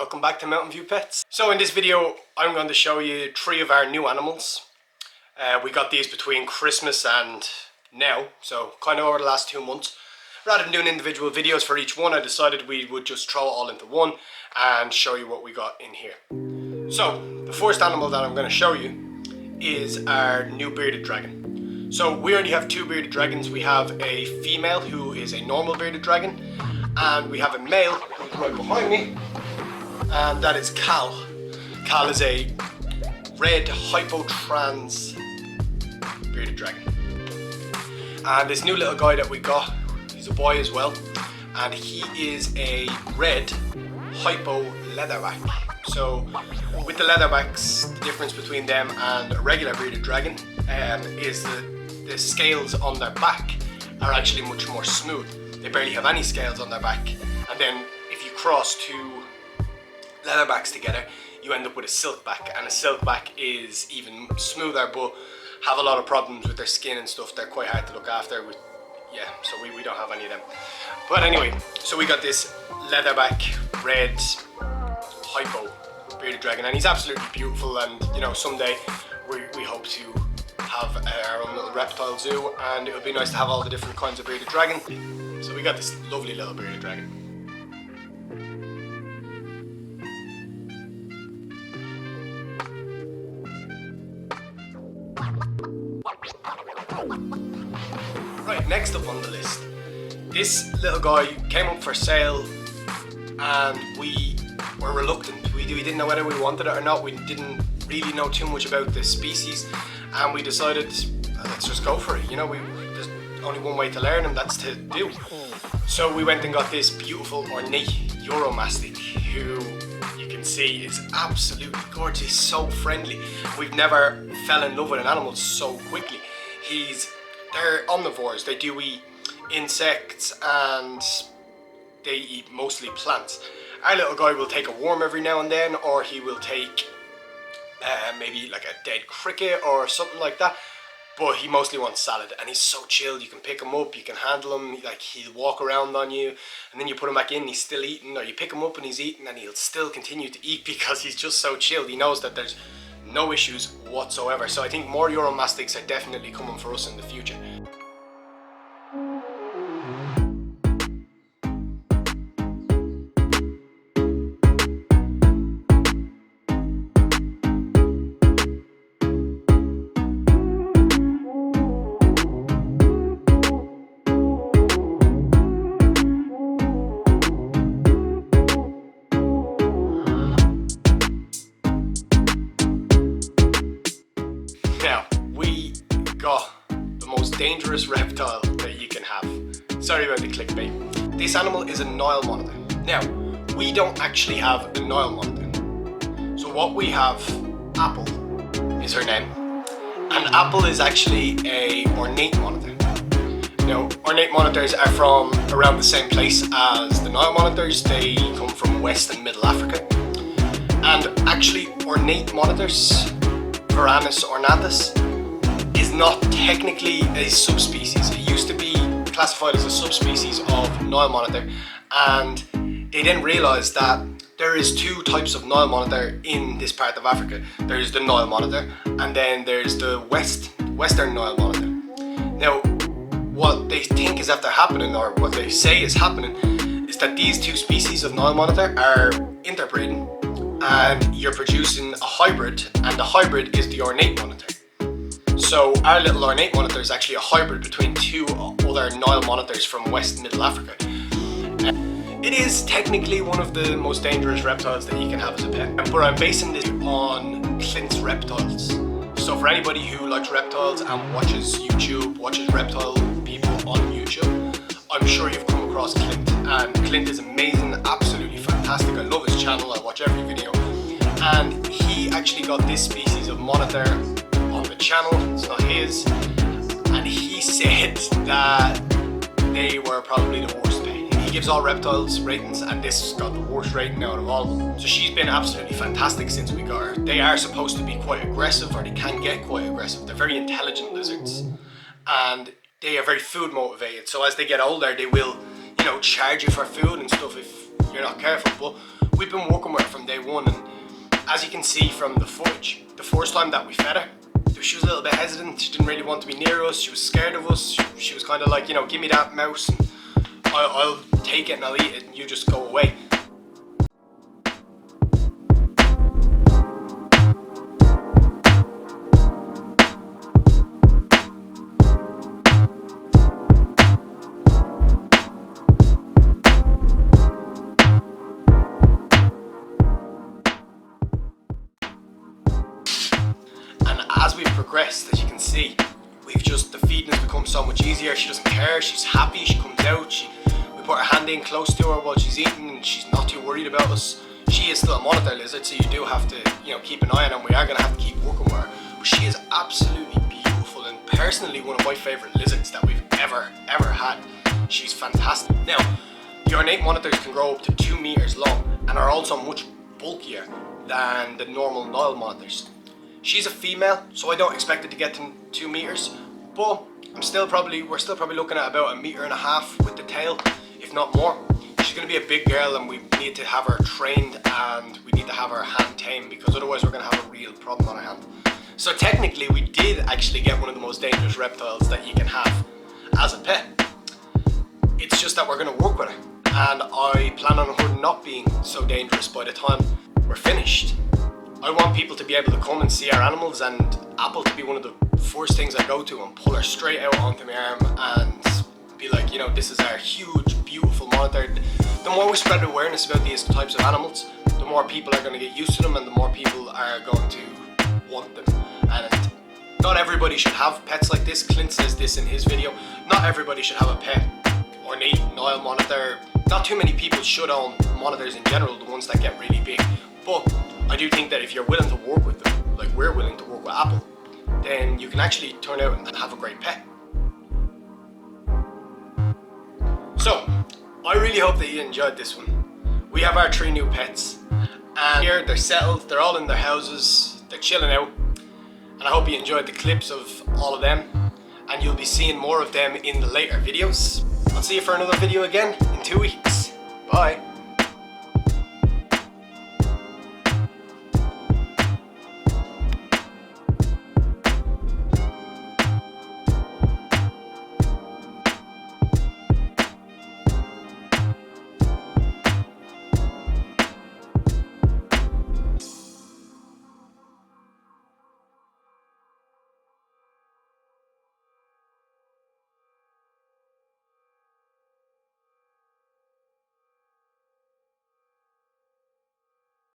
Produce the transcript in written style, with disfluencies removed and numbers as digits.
Welcome back to MountainViewPets. So in this video I'm going to show you 3 of our new animals. We got these between Christmas and now, so kind of over the last 2 months. Rather than doing individual videos for each one, I decided we would just throw it all into one and show you what we got in here. So the first animal that I'm going to show you is our new bearded dragon. So we already have 2 bearded dragons. We have a female who is a normal bearded dragon, and we have a male who's right behind me, and that is Cal. Cal is a red hypo-trans bearded dragon. And this new little guy that we got, he's a boy as well, and he is a red hypo leatherback. So with the leatherbacks, the difference between them and a regular bearded dragon is that the scales on their back are actually much more smooth. They barely have any scales on their back, and then if you cross 2 leatherbacks together, you end up with a silkback, and a silkback is even smoother but have a lot of problems with their skin and stuff. They're quite hard to look after. So we don't have any of them. But anyway, so we got this leatherback red hypo bearded dragon, and he's absolutely beautiful, and you know, someday we hope to have our own little reptile zoo, and it would be nice to have all the different kinds of bearded dragon. So we got this lovely little bearded dragon. Right, next up on the list, this little guy came up for sale and we were reluctant. We didn't know whether we wanted it or not. We didn't really know too much about the species, and we decided, let's just go for it. You know, there's only one way to learn, and that's to do. So we went and got this beautiful ornate Euromastic, who you can see is absolutely gorgeous. He's so friendly. We've never fell in love with an animal so quickly. They're omnivores. They do eat insects and they eat mostly plants. Our little guy will take a worm every now and then, or he will take maybe like a dead cricket or something like that, but he mostly wants salad, and he's so chilled. You can pick him up, you can handle him, like he'll walk around on you, and then you put him back in and he's still eating, or you pick him up and he's eating and he'll still continue to eat because he's just so chilled. He knows that there's no issues whatsoever. So I think more Euromastics are definitely coming for us in the future. Now, we got the most dangerous reptile that you can have. Sorry about the clickbait. This animal is a Nile monitor. Now, we don't actually have a Nile monitor. So what we have, Apple is her name. And Apple is actually a ornate monitor. Now, ornate monitors are from around the same place as the Nile monitors. They come from West and Middle Africa. And actually, ornate monitors, Varanus ornatus, is not technically a subspecies. It used to be classified as a subspecies of Nile monitor, and they then realised that there is 2 types of Nile monitor in this part of Africa. There's the Nile monitor, and then there's the Western Nile monitor. Now, what they think is after happening, or what they say is happening, is that these 2 species of Nile monitor are interbreeding, and you're producing a hybrid, and the hybrid is the ornate monitor. So our little ornate monitor is actually a hybrid between 2 other Nile monitors from West Middle Africa. It is technically one of the most dangerous reptiles that you can have as a pet, but I'm basing this on Clint's reptiles. So for anybody who likes reptiles and watches reptile people on YouTube, I'm sure you've come across Clint, and Clint is amazing, absolutely fantastic. I love his channel, I watch every video, and he actually got this species of monitor on the channel. It's not his, and he said that they were probably the worst pet. He gives all reptiles ratings, and this got the worst rating out of all of them. So she's been absolutely fantastic since we got her. They are supposed to be quite aggressive, or they can get quite aggressive. They're very intelligent lizards, and they are very food motivated. So as they get older, they will, you know, charge you for food and stuff if you're not careful. But we've been working with her from day one, and as you can see from the footage, the first time that we fed her, she was a little bit hesitant. She didn't really want to be near us. She was scared of us. She was kind of like, you know, give me that mouse and I'll take it and I'll eat it and you just go away. As we've progressed, as you can see, the feeding has become so much easier. She doesn't care, she's happy, she comes out, we put our hand in close to her while she's eating and she's not too worried about us. She is still a monitor lizard, so you do have to, you know, keep an eye on her, and we are going to have to keep working with her. But she is absolutely beautiful and personally one of my favourite lizards that we've ever had. She's fantastic. Now, the ornate monitors can grow up to 2 meters long and are also much bulkier than the normal Nile monitors. She's a female, so I don't expect it to get to 2 meters, but we're still probably looking at about 1.5 meters with the tail, if not more. She's going to be a big girl, and we need to have her trained and we need to have her hand tamed, because otherwise we're going to have a real problem on our hand. So technically we did actually get one of the most dangerous reptiles that you can have as a pet. It's just that we're going to work with her, and I plan on her not being so dangerous by the time we're finished. I want people to be able to come and see our animals, and Apple to be one of the first things I go to and pull her straight out onto my arm and be like, you know, this is our huge, beautiful monitor. The more we spread awareness about these types of animals, the more people are going to get used to them, and the more people are going to want them. And not everybody should have pets like this. Clint says this in his video. Not everybody should have a pet ornate Nile monitor. Not too many people should own monitors in general, the ones that get really big. But I do think that if you're willing to work with them, like we're willing to work with Apple, then you can actually turn out and have a great pet. So, I really hope that you enjoyed this one. We have our 3 new pets, and here they're settled, they're all in their houses, they're chilling out, and I hope you enjoyed the clips of all of them, and you'll be seeing more of them in the later videos. I'll see you for another video again in 2 weeks. Bye.